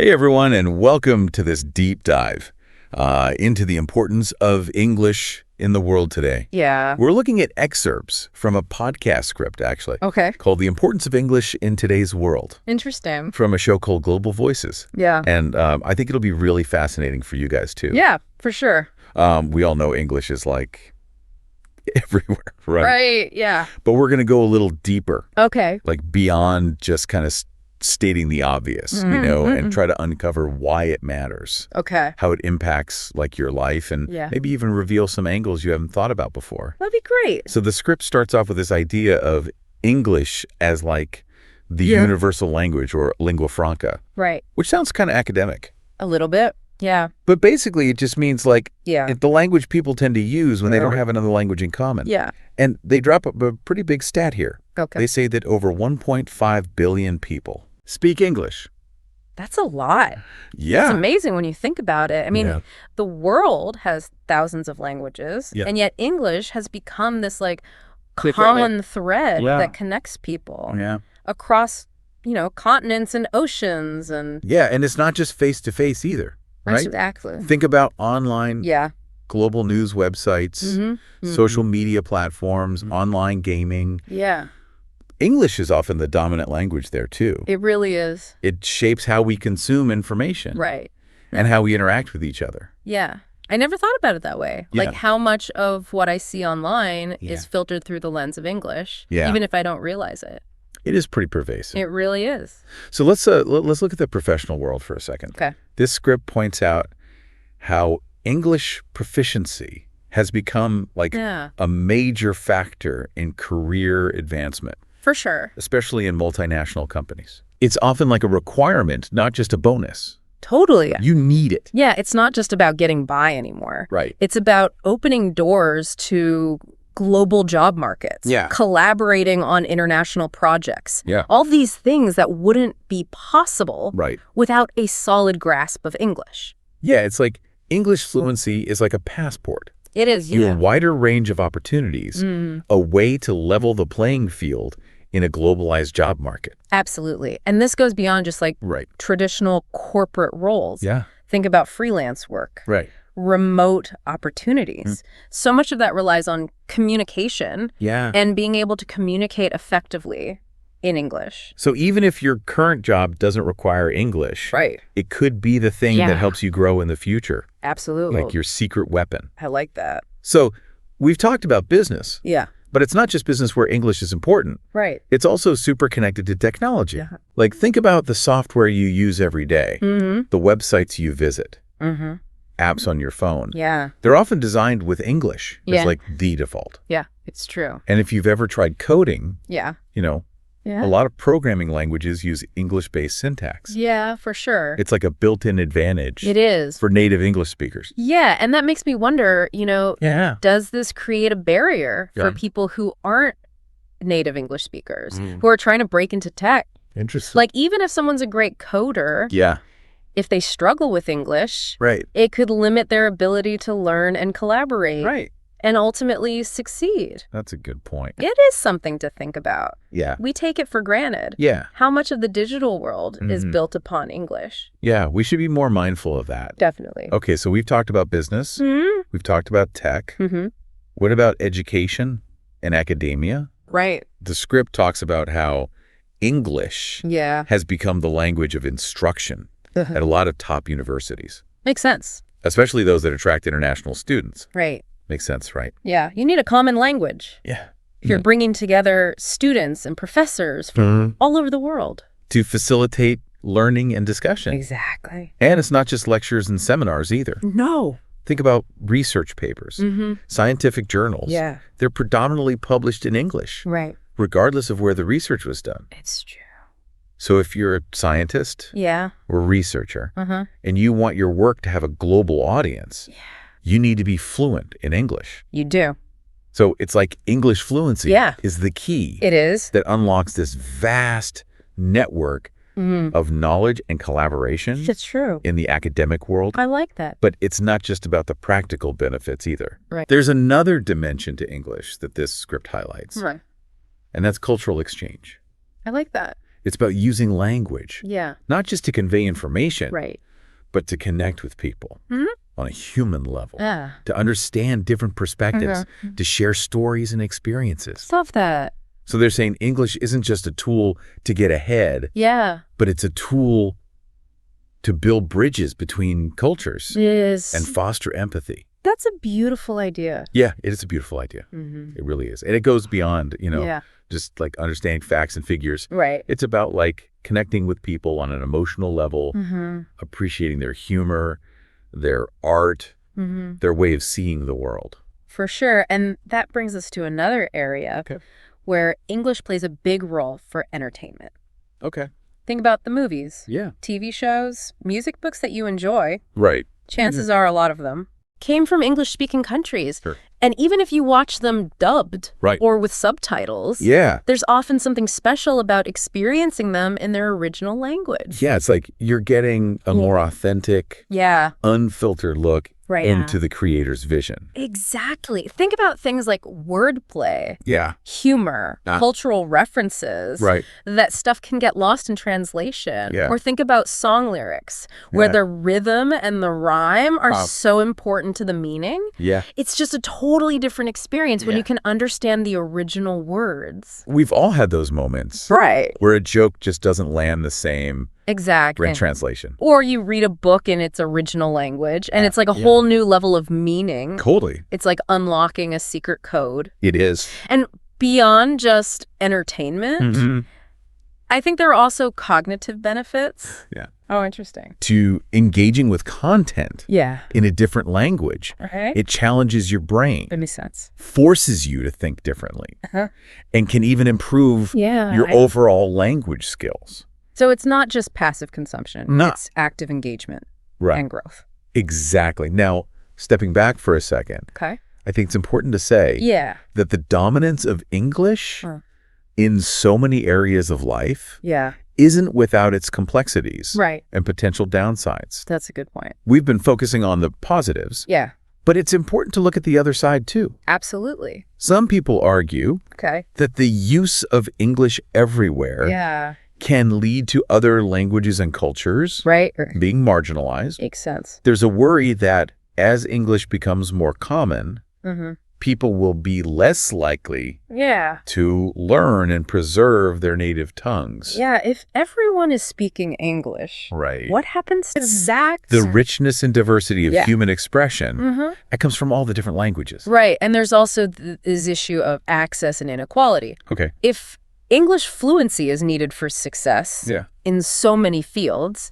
Hey everyone, and welcome to this deep dive into the importance of English in the world today. Yeah. We're looking at excerpts from a podcast script, actually, Okay. called The Importance of English in Today's World, Interesting. from a show called Global Voices. Yeah. And I think it'll be really fascinating for you guys, too. Yeah, for sure. We all know English is like everywhere, right? Right, yeah. But we're going to go a little deeper, Okay. like beyond just kind of stating the obvious, and try to uncover why it matters. Okay. How it impacts like your life, and Yeah. maybe even reveal some angles you haven't thought about before. That'd be great. So the script starts off with this idea of English as like the universal language, or lingua franca, Right. which sounds kind of academic. A little bit. Yeah. But basically it just means like Yeah. the language people tend to use when they don't have another language in common. Yeah. And they drop a pretty big stat here. Okay. They say that over 1.5 billion people speak English. That's a lot. Yeah. It's amazing when you think about it. I mean, Yeah. the world has thousands of languages, Yeah. and yet English has become this like Cliff common thread Yeah. that connects people Yeah. across, continents and oceans and Yeah, and it's not just face-to-face either, right? Exactly. Think about online Yeah. global news websites, social media platforms, online gaming. Yeah. English is often the dominant language there, too. It really is. It shapes how we consume information Right. and how we interact with each other. Yeah. I never thought about it that way. Yeah. Like how much of what I see online Yeah. is filtered through the lens of English, Yeah. even if I don't realize it. It is pretty pervasive. It really is. So let's look at the professional world for a second. Okay. This script points out how English proficiency has become like Yeah. a major factor in career advancement, For sure. especially in multinational companies. It's often like a requirement, not just a bonus. Totally. You need it. Yeah. It's not just about getting by anymore. Right. It's about opening doors to global job markets. Yeah. Collaborating on international projects. Yeah. All these things that wouldn't be possible Right. without a solid grasp of English. Yeah, it's like English fluency is like a passport. It is. You a wider range of opportunities, a way to level the playing field in a globalized job market. Absolutely. And this goes beyond just like Right. traditional corporate roles. Yeah. Think about freelance work, Right. remote opportunities. So much of that relies on communication Yeah. and being able to communicate effectively in English. So even if your current job doesn't require English, Right. it could be the thing Yeah. that helps you grow in the future, Absolutely. like your secret weapon. I like that. So we've talked about business, Yeah. but it's not just business where English is important. Right. It's also super connected to technology. Yeah. Like think about the software you use every day, Mm-hmm. the websites you visit, Mm-hmm. apps on your phone. Yeah. They're often designed with English as Yeah. like the default. Yeah. It's true. And if you've ever tried coding, Yeah. a lot of programming languages use English-based syntax. Yeah, for sure. It's like a built-in advantage It is. for native English speakers. Yeah. And that makes me wonder, Yeah. does this create a barrier Yeah. for people who aren't native English speakers, Mm. who are trying to break into tech? Interesting. Like, even if someone's a great coder, Yeah. if they struggle with English, Right. it could limit their ability to learn and collaborate Right. and ultimately succeed. That's a good point. It is something to think about. Yeah. We take it for granted. Yeah. How much of the digital world is built upon English? Yeah. We should be more mindful of that. Definitely. Okay. So we've talked about business. Mm-hmm. We've talked about tech. Mm-hmm. What about education and academia? Right. The script talks about how English Yeah. has become the language of instruction at a lot of top universities, Makes sense. especially those that attract international students. Right. Makes sense, right? Yeah. You need a common language Yeah. if you're bringing together students and professors from all over the world. To facilitate learning and discussion. Exactly. And it's not just lectures and seminars either. No. Think about research papers, scientific journals. Yeah. They're predominantly published in English, Right. regardless of where the research was done. It's true. So if you're a scientist Yeah. or researcher Uh-huh. and you want your work to have a global audience, you need to be fluent in English. You do. So it's like English fluency Yeah. is the key It is. that unlocks this vast network of knowledge and collaboration It's true. in the academic world. I like that. But it's not just about the practical benefits either. Right. There's another dimension to English that this script highlights, Right. and that's cultural exchange. I like that. It's about using language, Yeah. not just to convey information, Right. but to connect with people on a human level, Yeah. to understand different perspectives, to share stories and experiences. Love that. So they're saying English isn't just a tool to get ahead, Yeah. but it's a tool to build bridges between cultures Yes. and foster empathy. That's a beautiful idea. Yeah, it is a beautiful idea. It really is. And it goes beyond, Yeah. just like understanding facts and figures. Right. It's about like connecting with people on an emotional level, appreciating their humor, their art, their way of seeing the world. For sure. And that brings us to another area where English plays a big role for entertainment. Okay. Think about the movies, Yeah. TV shows, music books that you enjoy. Right. Chances are a lot of them came from English-speaking countries. Sure. And even if you watch them dubbed Right. or with subtitles, Yeah. there's often something special about experiencing them in their original language. Yeah, it's like you're getting a more authentic, Yeah. unfiltered look Right. into the creator's vision. Exactly. Think about things like wordplay, Yeah. humor, cultural references. Right. That stuff can get lost in translation. Yeah. Or think about song lyrics, where the rhythm and the rhyme are so important to the meaning. Yeah. It's just a totally different experience when you can understand the original words. We've all had those moments. Right. Where a joke just doesn't land the same Exactly. in translation. Or you read a book in its original language, and it's like a whole new level of meaning. Totally. It's like unlocking a secret code. It is. And beyond just entertainment, I think there are also cognitive benefits. Yeah. Oh, interesting. To engaging with content Yeah. in a different language. Okay. It challenges your brain, That makes sense. forces you to think differently, and can even improve your overall language skills. So it's not just passive consumption. No. It's active engagement Right. and growth. Exactly. Now, stepping back for a second, Okay. I think it's important to say Yeah. that the dominance of English in so many areas of life Yeah. isn't without its complexities Right. and potential downsides. That's a good point. We've been focusing on the positives, Yeah. but it's important to look at the other side too. Absolutely. Some people argue Okay. that the use of English everywhere Yeah. can lead to other languages and cultures Right. being marginalized. Makes sense. There's a worry that as English becomes more common, people will be less likely Yeah. to learn and preserve their native tongues. Yeah. If everyone is speaking English, Right. what happens to exact The richness and diversity of Yeah. human expression that comes from all the different languages. Right. And there's also this issue of access and inequality. Okay. If English fluency is needed for success Yeah. in so many fields,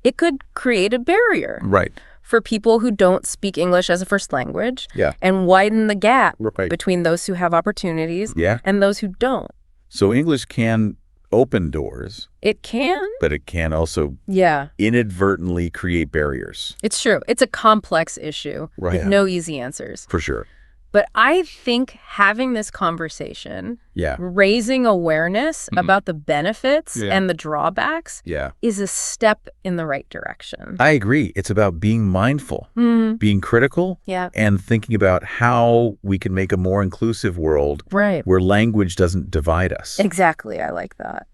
it could create a barrier Right. for people who don't speak English as a first language Yeah. and widen the gap Right. between those who have opportunities Yeah. and those who don't. So English can open doors, It can. but it can also Yeah, inadvertently create barriers. it's true. It's a complex issue Right. with no easy answers. For sure. But I think having this conversation, Yeah. raising awareness about the benefits Yeah. and the drawbacks Yeah. is a step in the right direction. I agree. It's about being mindful, being critical, Yeah. and thinking about how we can make a more inclusive world Right. where language doesn't divide us. Exactly. I like that.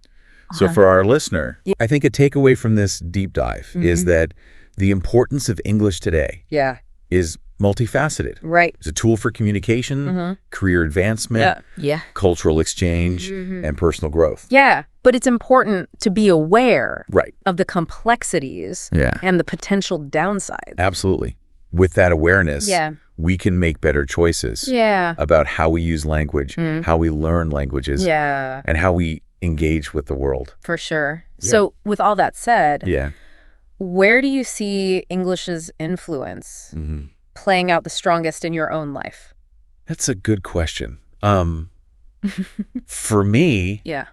So for our listener, I think a takeaway from this deep dive is that the importance of English today Yeah. is multifaceted. Right. It's a tool for communication, career advancement, Yeah. cultural exchange, and personal growth. Yeah. But it's important to be aware Right. of the complexities Yeah. and the potential downsides. Absolutely. With that awareness, Yeah. we can make better choices Yeah. about how we use language, how we learn languages, Yeah. and how we engage with the world. For sure. So with all that said, Yeah. where do you see English's influence playing out the strongest in your own life? That's a good question. For me, Yeah.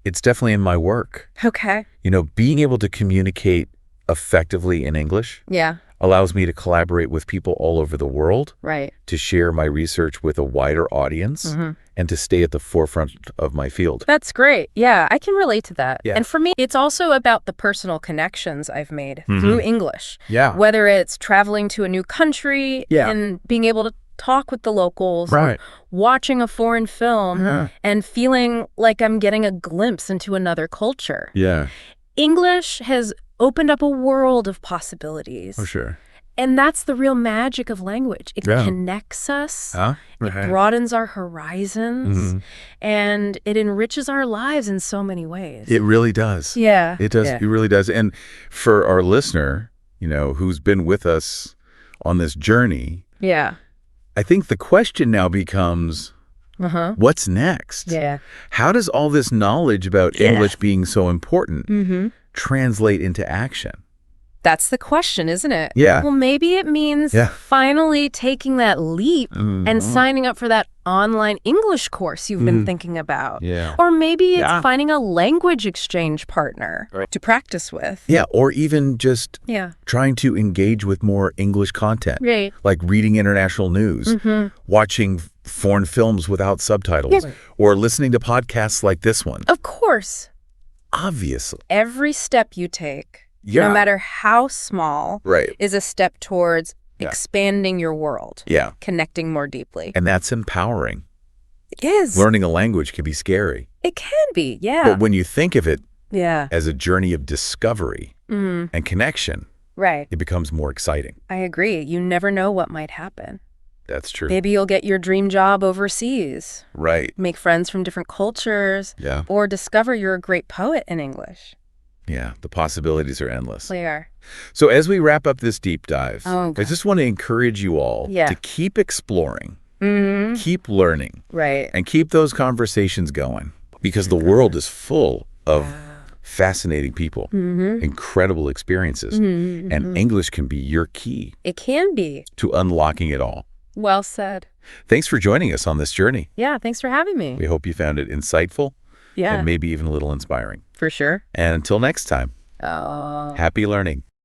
it's definitely in my work. Okay. You know, being able to communicate effectively in English Yeah. allows me to collaborate with people all over the world, Right. to share my research with a wider audience, and to stay at the forefront of my field. That's great. Yeah, I can relate to that. Yeah. And for me, it's also about the personal connections I've made through English. Yeah. Whether it's traveling to a new country Yeah. and being able to talk with the locals, Right. or watching a foreign film Yeah. and feeling like I'm getting a glimpse into another culture. Yeah. English has opened up a world of possibilities. Oh, sure. And that's the real magic of language. It Yeah. connects us, Huh? it broadens our horizons, and it enriches our lives in so many ways. It really does. Yeah. It does. Yeah. It really does. And for our listener, who's been with us on this journey, Yeah. I think the question now becomes, what's next? Yeah. How does all this knowledge about English being so important translate into action? That's the question, isn't it? Yeah. Well, maybe it means finally taking that leap and signing up for that online English course you've been thinking about. Yeah. Or maybe it's finding a language exchange partner to practice with. Yeah, or even just Yeah. trying to engage with more English content. Right. Like reading international news, watching foreign films without subtitles, or listening to podcasts like this one. Of course. Obviously. Every step you take, no matter how small, is a step towards expanding your world, connecting more deeply. And that's empowering. It is. Learning a language can be scary. It can be, yeah. But when you think of it Yeah. as a journey of discovery and connection, Right. it becomes more exciting. I agree. You never know what might happen. That's true. Maybe you'll get your dream job overseas, Right. make friends from different cultures, Yeah. or discover you're a great poet in English. Yeah. The possibilities are endless. They are. So as we wrap up this deep dive, Oh, I just want to encourage you all to keep exploring, keep learning, Right. and keep those conversations going, because the world is full of fascinating people, incredible experiences, and English can be your key It can be. to unlocking it all. Well said. Thanks for joining us on this journey. Yeah, thanks for having me. We hope you found it insightful Yeah, and maybe even a little inspiring. for sure. And until next time, Oh. happy learning.